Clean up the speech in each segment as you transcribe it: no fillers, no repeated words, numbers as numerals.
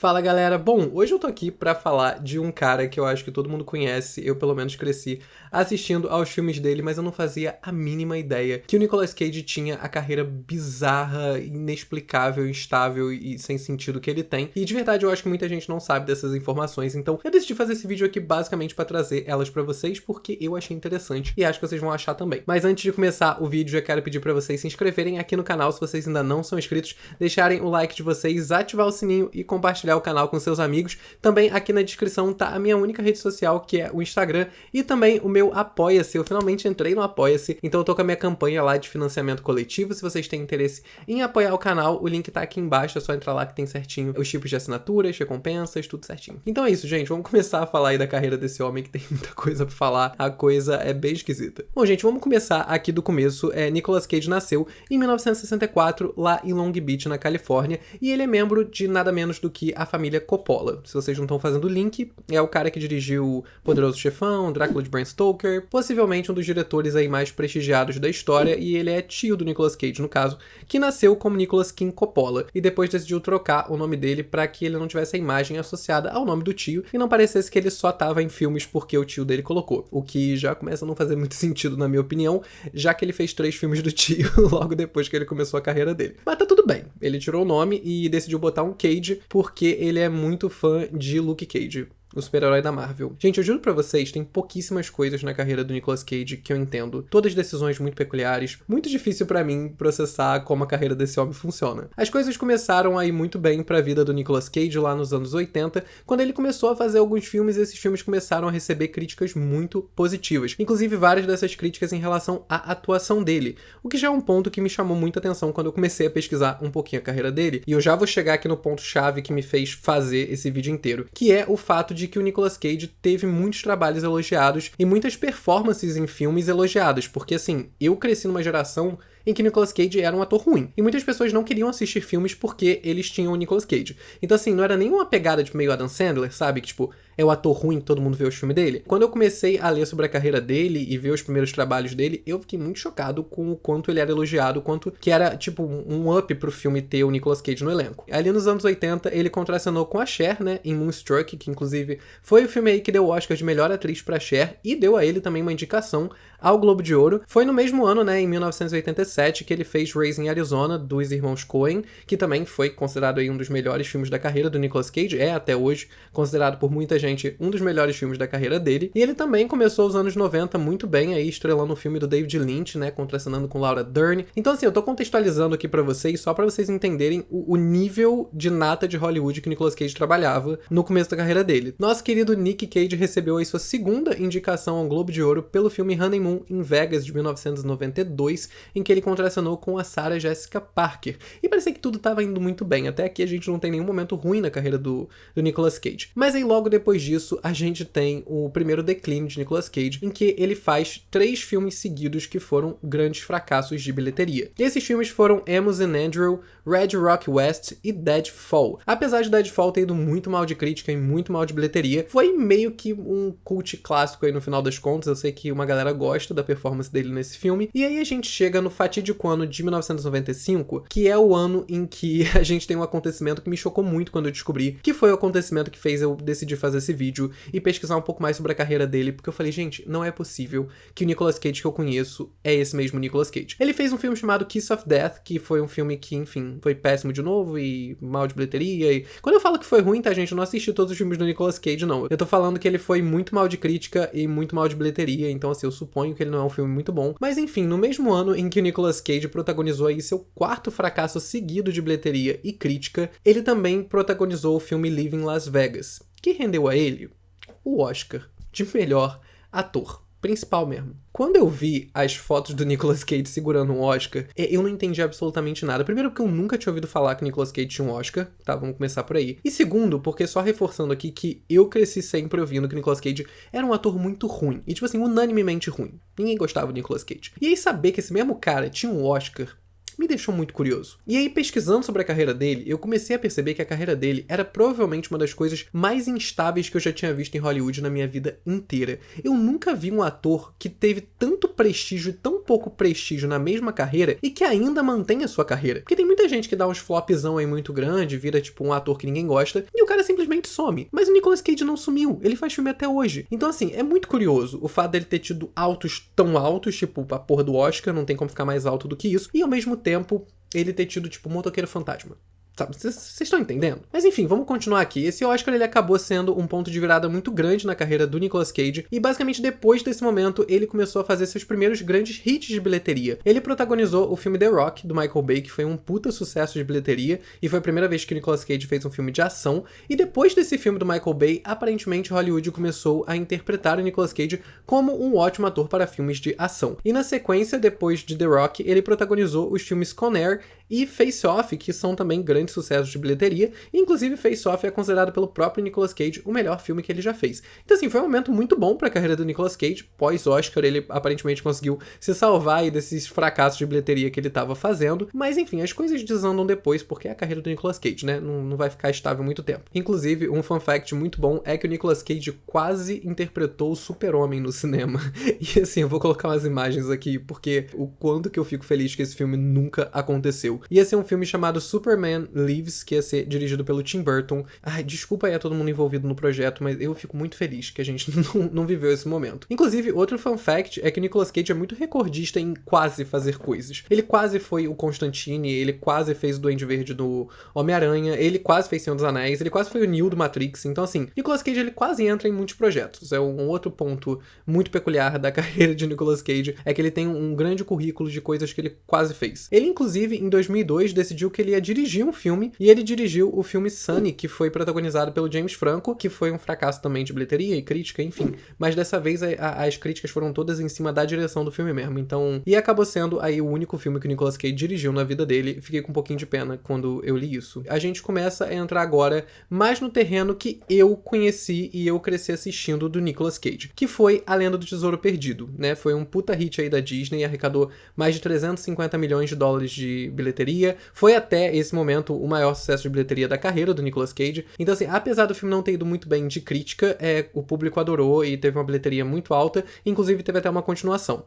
Fala galera, bom, hoje eu tô aqui pra falar de um cara que eu acho que todo mundo conhece, eu pelo menos cresci assistindo aos filmes dele, mas eu não fazia a mínima ideia que o Nicolas Cage tinha a carreira bizarra, inexplicável, instável e sem sentido que ele tem, e de verdade eu acho que muita gente não sabe dessas informações, então eu decidi fazer esse vídeo aqui basicamente pra trazer elas pra vocês, porque eu achei interessante e acho que vocês vão achar também. Mas antes de começar o vídeo, eu quero pedir pra vocês se inscreverem aqui no canal se vocês ainda não são inscritos, deixarem o like de vocês, ativar o sininho e compartilhar o canal com seus amigos. Também aqui na descrição tá a minha única rede social, que é o Instagram, e também o meu Apoia-se. Eu finalmente entrei no Apoia-se, então eu tô com a minha campanha lá de financiamento coletivo. Se vocês têm interesse em apoiar o canal, o link tá aqui embaixo, é só entrar lá que tem certinho os tipos de assinaturas, recompensas, tudo certinho. Então é isso, gente, vamos começar a falar aí da carreira desse homem, que tem muita coisa pra falar, a coisa é bem esquisita. Bom, gente, vamos começar aqui do começo. Nicolas Cage nasceu em 1964, lá em Long Beach, na Califórnia, e ele é membro de nada menos do que a família Coppola. Se vocês não estão fazendo o link, é o cara que dirigiu Poderoso Chefão, Drácula de Bram Stoker, possivelmente um dos diretores aí mais prestigiados da história, e ele é tio do Nicolas Cage, no caso, que nasceu como Nicolas King Coppola, e depois decidiu trocar o nome dele para que ele não tivesse a imagem associada ao nome do tio, e não parecesse que ele só tava em filmes porque o tio dele colocou, o que já começa a não fazer muito sentido na minha opinião, já que ele fez 3 filmes do tio logo depois que ele começou a carreira dele. Mas tá tudo bem, ele tirou o nome e decidiu botar um Cage porque ele é muito fã de Luke Cage, o super-herói da Marvel. Gente, eu juro pra vocês, tem pouquíssimas coisas na carreira do Nicolas Cage que eu entendo. Todas decisões muito peculiares. Muito difícil pra mim processar como a carreira desse homem funciona. As coisas começaram a ir muito bem pra vida do Nicolas Cage lá nos anos 80, quando ele começou a fazer alguns filmes e esses filmes começaram a receber críticas muito positivas. Inclusive várias dessas críticas em relação à atuação dele, o que já é um ponto que me chamou muita atenção quando eu comecei a pesquisar um pouquinho a carreira dele, e eu já vou chegar aqui no ponto-chave que me fez fazer esse vídeo inteiro, que é o fato de que o Nicolas Cage teve muitos trabalhos elogiados e muitas performances em filmes elogiadas, porque assim, eu cresci numa geração em que Nicolas Cage era um ator ruim, e muitas pessoas não queriam assistir filmes porque eles tinham o Nicolas Cage. Então assim, não era nenhuma pegada de meio Adam Sandler, sabe, que tipo, é o ator ruim que todo mundo vê os filmes dele. Quando eu comecei a ler sobre a carreira dele e ver os primeiros trabalhos dele, eu fiquei muito chocado com o quanto ele era elogiado, o quanto que era, tipo, um up pro filme ter o Nicolas Cage no elenco. Ali nos anos 80, ele contracenou com a Cher, né, em Moonstruck, que inclusive foi o filme aí que deu o Oscar de melhor atriz pra Cher, e deu a ele também uma indicação ao Globo de Ouro. Foi no mesmo ano, né, em 1987, que ele fez Raising Arizona, dos irmãos Coen, que também foi considerado aí um dos melhores filmes da carreira do Nicolas Cage, é até hoje considerado por muita gente um dos melhores filmes da carreira dele. E ele também começou os anos 90 muito bem aí, estrelando o filme do David Lynch, né, contracenando com Laura Dern. Então assim, eu tô contextualizando aqui pra vocês, só pra vocês entenderem o nível de nata de Hollywood que o Nicolas Cage trabalhava no começo da carreira dele. Nosso querido Nick Cage recebeu aí sua segunda indicação ao Globo de Ouro pelo filme Honeymoon em Vegas, de 1992, em que ele contracenou com a Sarah Jessica Parker. E parecia que tudo tava indo muito bem, até aqui a gente não tem nenhum momento ruim na carreira do Nicolas Cage. Mas aí logo depois disso, a gente tem o primeiro declínio de Nicolas Cage, em que ele faz 3 filmes seguidos que foram grandes fracassos de bilheteria. E esses filmes foram Amos and Andrew, Red Rock West e Deadfall. Apesar de Deadfall ter ido muito mal de crítica e muito mal de bilheteria, foi meio que um cult clássico aí no final das contas. Eu sei que uma galera gosta da performance dele nesse filme. E aí a gente chega no fatídico ano de 1995, que é o ano em que a gente tem um acontecimento que me chocou muito quando eu descobri, que foi o acontecimento que fez eu decidir fazer esse vídeo e pesquisar um pouco mais sobre a carreira dele, porque eu falei, gente, não é possível que o Nicolas Cage que eu conheço é esse mesmo Nicolas Cage. Ele fez um filme chamado Kiss of Death, que foi um filme que, enfim, foi péssimo de novo e mal de bilheteria. E quando eu falo que foi ruim, tá, gente, eu não assisti todos os filmes do Nicolas Cage, não. Eu tô falando que ele foi muito mal de crítica e muito mal de bilheteria, então assim, eu suponho que ele não é um filme muito bom. Mas enfim, no mesmo ano em que o Nicolas Cage protagonizou aí seu 4º fracasso seguido de bilheteria e crítica, ele também protagonizou o filme Leaving Las Vegas, que rendeu a ele o Oscar de melhor ator, principal mesmo. Quando eu vi as fotos do Nicolas Cage segurando um Oscar, eu não entendi absolutamente nada. Primeiro porque eu nunca tinha ouvido falar que o Nicolas Cage tinha um Oscar, tá? Vamos começar por aí. E segundo, porque só reforçando aqui que eu cresci sempre ouvindo que o Nicolas Cage era um ator muito ruim. E tipo assim, unanimemente ruim. Ninguém gostava do Nicolas Cage. E aí saber que esse mesmo cara tinha um Oscar me deixou muito curioso. E aí, pesquisando sobre a carreira dele, eu comecei a perceber que a carreira dele era provavelmente uma das coisas mais instáveis que eu já tinha visto em Hollywood na minha vida inteira. Eu nunca vi um ator que teve tanto prestígio e tão pouco prestígio na mesma carreira e que ainda mantém a sua carreira. Porque tem muita gente que dá uns flopzão aí muito grande, vira tipo um ator que ninguém gosta, e o cara simplesmente some. Mas o Nicolas Cage não sumiu, ele faz filme até hoje. Então assim, é muito curioso o fato dele ter tido altos tão altos, tipo a porra do Oscar, não tem como ficar mais alto do que isso, e ao mesmo tempo ele ter tido tipo Motoqueiro Fantasma. Sabe, vocês estão entendendo? Mas enfim, vamos continuar aqui. Esse Oscar ele acabou sendo um ponto de virada muito grande na carreira do Nicolas Cage, e basicamente depois desse momento ele começou a fazer seus primeiros grandes hits de bilheteria. Ele protagonizou o filme The Rock, do Michael Bay, que foi um puta sucesso de bilheteria, e foi a primeira vez que o Nicolas Cage fez um filme de ação, e depois desse filme do Michael Bay, aparentemente Hollywood começou a interpretar o Nicolas Cage como um ótimo ator para filmes de ação. E na sequência, depois de The Rock, ele protagonizou os filmes Con Air e Face Off, que são também grandes sucessos de bilheteria, e inclusive Face Off é considerado pelo próprio Nicolas Cage o melhor filme que ele já fez. Então assim, foi um momento muito bom para a carreira do Nicolas Cage. Pós-Oscar, ele aparentemente conseguiu se salvar aí desses fracassos de bilheteria que ele estava fazendo, mas enfim, as coisas desandam depois, porque é a carreira do Nicolas Cage, né? Não vai ficar estável muito tempo. Inclusive, um fun fact muito bom é que o Nicolas Cage quase interpretou o Super-Homem no cinema. E assim, eu vou colocar umas imagens aqui, porque o quanto que eu fico feliz que esse filme nunca aconteceu. Ia ser um filme chamado Superman Lives, que ia ser dirigido pelo Tim Burton. Ai, desculpa aí a todo mundo envolvido no projeto, mas eu fico muito feliz que a gente não viveu esse momento. Inclusive, outro fun fact é que o Nicolas Cage é muito recordista em quase fazer coisas. Ele quase foi o Constantine, ele quase fez o Duende Verde do Homem-Aranha, ele quase fez Senhor dos Anéis, ele quase foi o Neo do Matrix. Então assim, Nicolas Cage ele quase entra em muitos projetos. É um outro ponto muito peculiar da carreira de Nicolas Cage, é que ele tem um grande currículo de coisas que ele quase fez. Ele inclusive, em 2002, decidiu que ele ia dirigir um filme, e ele dirigiu o filme Sunny, que foi protagonizado pelo James Franco, que foi um fracasso também de bilheteria e crítica, enfim. Mas dessa vez as críticas foram todas em cima da direção do filme mesmo, então... E acabou sendo aí o único filme que o Nicolas Cage dirigiu na vida dele. Fiquei com um pouquinho de pena quando eu li isso. A gente começa a entrar agora mais no terreno que eu conheci e eu cresci assistindo do Nicolas Cage, que foi A Lenda do Tesouro Perdido, né? Foi um puta hit aí da Disney, arrecadou mais de 350 milhões de dólares de bilheteria. Foi até esse momento o maior sucesso de bilheteria da carreira do Nicolas Cage. Então assim, apesar do filme não ter ido muito bem de crítica, o público adorou e teve uma bilheteria muito alta, inclusive teve até uma continuação.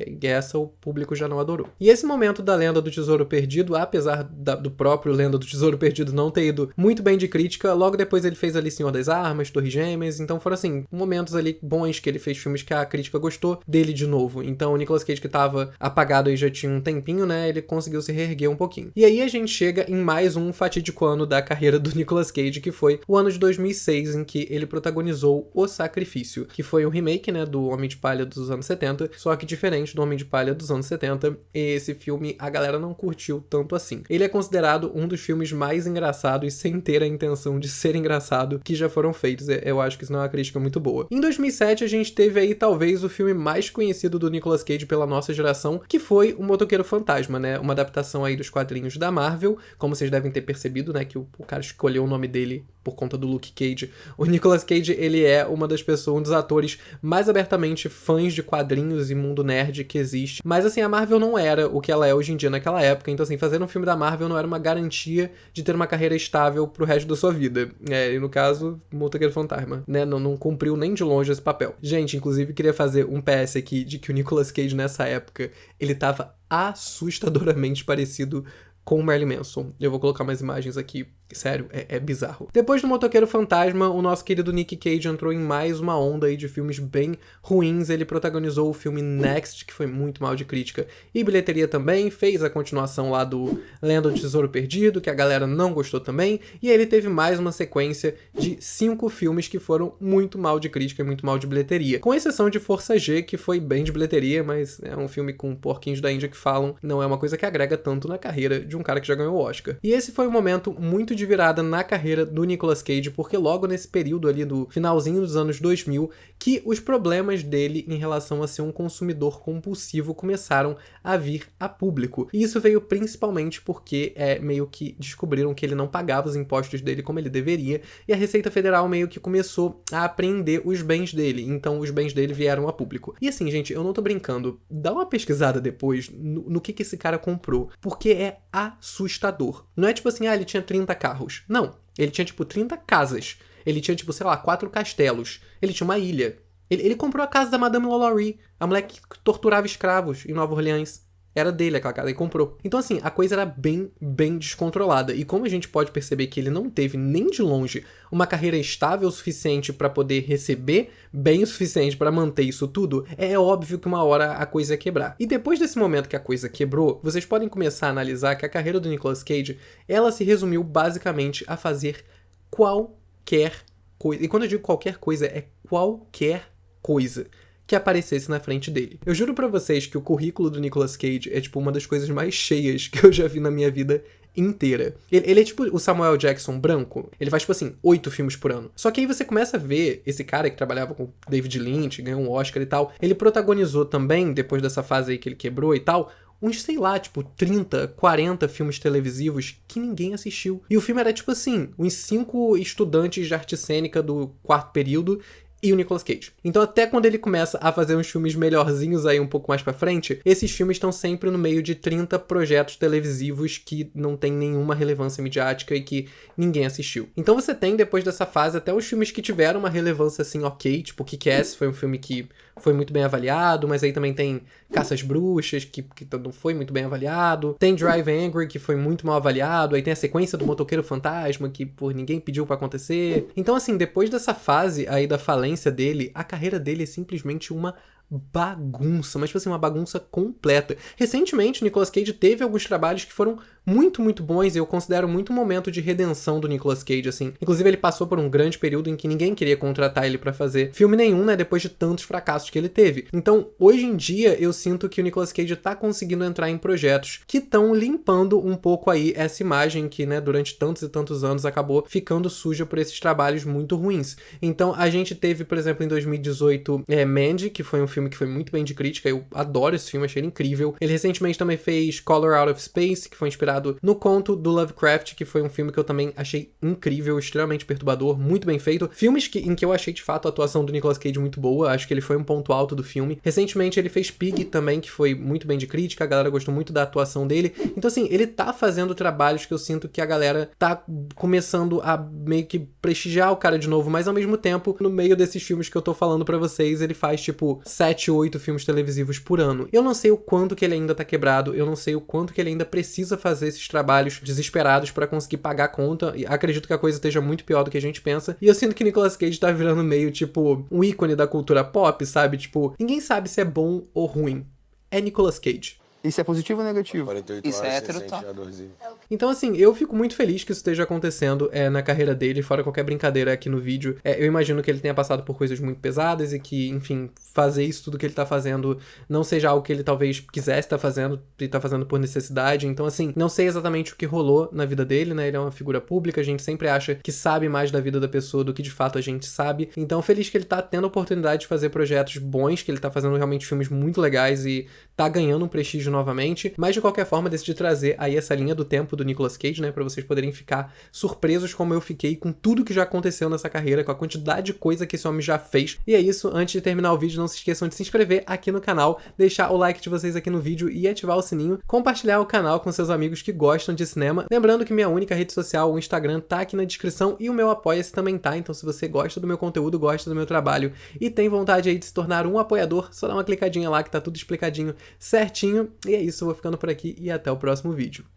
E essa o público já não adorou. E esse momento da Lenda do Tesouro Perdido, apesar do próprio Lenda do Tesouro Perdido não ter ido muito bem de crítica, logo depois ele fez ali Senhor das Armas, Torres Gêmeas, então foram assim, momentos ali bons que ele fez filmes que a crítica gostou dele de novo. Então o Nicolas Cage, que tava apagado aí já tinha um tempinho, né, ele conseguiu se reerguer um pouquinho. E aí a gente chega em mais um fatídico ano da carreira do Nicolas Cage, que foi o ano de 2006, em que ele protagonizou O Sacrifício, que foi um remake, né, do Homem de Palha dos anos 70, só que diferente do Homem de Palha dos anos 70, esse filme a galera não curtiu tanto assim. Ele é considerado um dos filmes mais engraçados sem ter a intenção de ser engraçado que já foram feitos. Eu acho que isso não é uma crítica muito boa. Em 2007 a gente teve aí talvez o filme mais conhecido do Nicolas Cage pela nossa geração, que foi O Motoqueiro Fantasma, né? Uma adaptação aí dos quadrinhos da Marvel, como vocês devem ter percebido, né, que o cara escolheu o nome dele por conta do Luke Cage. O Nicolas Cage, ele é uma das pessoas, um dos atores mais abertamente fãs de quadrinhos e mundo nerd que existe. Mas assim, a Marvel não era o que ela é hoje em dia naquela época, então assim, fazer um filme da Marvel não era uma garantia de ter uma carreira estável pro resto da sua vida. E no caso, Motoqueiro Fantasma, né, não cumpriu nem de longe esse papel. Gente, inclusive, queria fazer um PS aqui de que o Nicolas Cage nessa época, ele tava assustadoramente parecido com o Marilyn Manson. Eu vou colocar umas imagens aqui. Sério, é bizarro. Depois do Motoqueiro Fantasma, o nosso querido Nick Cage entrou em mais uma onda aí de filmes bem ruins. Ele protagonizou o filme Next, que foi muito mal de crítica e bilheteria também. Fez a continuação lá do Lenda do Tesouro Perdido, que a galera não gostou também. E ele teve mais uma sequência de 5 filmes que foram muito mal de crítica e muito mal de bilheteria. Com exceção de Força G, que foi bem de bilheteria, mas é um filme com porquinhos da Índia que falam. Não é uma coisa que agrega tanto na carreira de um cara que já ganhou o Oscar. E esse foi um momento muito de virada na carreira do Nicolas Cage, porque logo nesse período ali do finalzinho dos anos 2000, que os problemas dele em relação a ser um consumidor compulsivo começaram a vir a público. E isso veio principalmente porque meio que descobriram que ele não pagava os impostos dele como ele deveria, e a Receita Federal meio que começou a apreender os bens dele, então os bens dele vieram a público. E assim, gente, eu não tô brincando, dá uma pesquisada depois no que esse cara comprou, porque é assustador. Não é tipo assim, ele tinha 30 carros. Não, ele tinha tipo 30 casas. Ele tinha tipo, sei lá, 4 castelos. Ele tinha uma ilha. Ele comprou a casa da Madame Lalaurie, a mulher que torturava escravos em Nova Orleans. Era dele aquela casa, ele comprou. Então assim, a coisa era bem descontrolada. E como a gente pode perceber que ele não teve nem de longe uma carreira estável o suficiente para poder receber bem o suficiente para manter isso tudo, é óbvio que uma hora a coisa ia quebrar. E depois desse momento que a coisa quebrou, vocês podem começar a analisar que a carreira do Nicolas Cage, ela se resumiu basicamente a fazer qualquer coisa. E quando eu digo qualquer coisa, é qualquer coisa que aparecesse na frente dele. Eu juro pra vocês que o currículo do Nicolas Cage é, tipo, uma das coisas mais cheias que eu já vi na minha vida inteira. Ele é tipo o Samuel Jackson branco. Ele faz, tipo assim, 8 filmes por ano. Só que aí você começa a ver esse cara que trabalhava com David Lynch, ganhou um Oscar e tal. Ele protagonizou também, depois dessa fase aí que ele quebrou e tal, uns, sei lá, tipo, 30, 40 filmes televisivos que ninguém assistiu. E o filme era, tipo assim, uns 5 estudantes de arte cênica do quarto período e o Nicolas Cage. Então até quando ele começa a fazer uns filmes melhorzinhos aí um pouco mais pra frente, esses filmes estão sempre no meio de 30 projetos televisivos que não tem nenhuma relevância midiática e que ninguém assistiu. Então você tem, depois dessa fase, até os filmes que tiveram uma relevância assim ok, tipo Kick-Ass foi um filme que foi muito bem avaliado, mas aí também tem Caça às Bruxas, que não foi muito bem avaliado. Tem Drive Angry, que foi muito mal avaliado. Aí tem a sequência do Motoqueiro Fantasma, que por ninguém pediu pra acontecer. Então assim, depois dessa fase aí da falência dele, a carreira dele é simplesmente uma bagunça, mas tipo assim, uma bagunça completa. Recentemente, o Nicolas Cage teve alguns trabalhos que foram muito bons e eu considero muito um momento de redenção do Nicolas Cage, assim. Inclusive, ele passou por um grande período em que ninguém queria contratar ele pra fazer filme nenhum, né, depois de tantos fracassos que ele teve. Então, hoje em dia, eu sinto que o Nicolas Cage tá conseguindo entrar em projetos que estão limpando um pouco aí essa imagem que, né, durante tantos e tantos anos acabou ficando suja por esses trabalhos muito ruins. Então, a gente teve, por exemplo, em 2018, Mandy, que foi um filme que foi muito bem de crítica, eu adoro esse filme, achei ele incrível. Ele recentemente também fez Color Out of Space, que foi inspirado no conto do Lovecraft, que foi um filme que eu também achei incrível, extremamente perturbador, muito bem feito. Filmes em que eu achei, de fato, a atuação do Nicolas Cage muito boa, acho que ele foi um ponto alto do filme. Recentemente ele fez Pig também, que foi muito bem de crítica, a galera gostou muito da atuação dele. Então assim, ele tá fazendo trabalhos que eu sinto que a galera tá começando a meio que prestigiar o cara de novo, mas ao mesmo tempo, no meio desses filmes que eu tô falando pra vocês, ele faz tipo 7, 8 filmes televisivos por ano. Eu não sei o quanto que ele ainda tá quebrado, eu não sei o quanto que ele ainda precisa fazer esses trabalhos desesperados pra conseguir pagar a conta, e acredito que a coisa esteja muito pior do que a gente pensa, e eu sinto que Nicolas Cage tá virando meio, tipo, um ícone da cultura pop, sabe? Tipo, ninguém sabe se é bom ou ruim. É Nicolas Cage. Isso é positivo ou negativo? 48 Isso horas, é você hétero, sente tá? a dorzinha. Então, assim, eu fico muito feliz que isso esteja acontecendo na carreira dele, fora qualquer brincadeira aqui no vídeo. Eu imagino que ele tenha passado por coisas muito pesadas e que, enfim, fazer isso tudo que ele tá fazendo não seja algo que ele talvez quisesse estar fazendo e tá fazendo por necessidade. Então, assim, não sei exatamente o que rolou na vida dele, né? Ele é uma figura pública, a gente sempre acha que sabe mais da vida da pessoa do que de fato a gente sabe. Então, feliz que ele tá tendo a oportunidade de fazer projetos bons, que ele tá fazendo realmente filmes muito legais e tá ganhando um prestígio novamente. Mas, de qualquer forma, decidi trazer aí essa linha do tempo do Nicolas Cage, né, pra vocês poderem ficar surpresos como eu fiquei com tudo que já aconteceu nessa carreira, com a quantidade de coisa que esse homem já fez. E é isso, antes de terminar o vídeo, não se esqueçam de se inscrever aqui no canal, deixar o like de vocês aqui no vídeo e ativar o sininho, compartilhar o canal com seus amigos que gostam de cinema. Lembrando que minha única rede social, o Instagram, tá aqui na descrição e o meu Apoia-se também tá, então se você gosta do meu conteúdo, gosta do meu trabalho e tem vontade aí de se tornar um apoiador, só dá uma clicadinha lá que tá tudo explicadinho certinho. E é isso, eu vou ficando por aqui e até o próximo vídeo.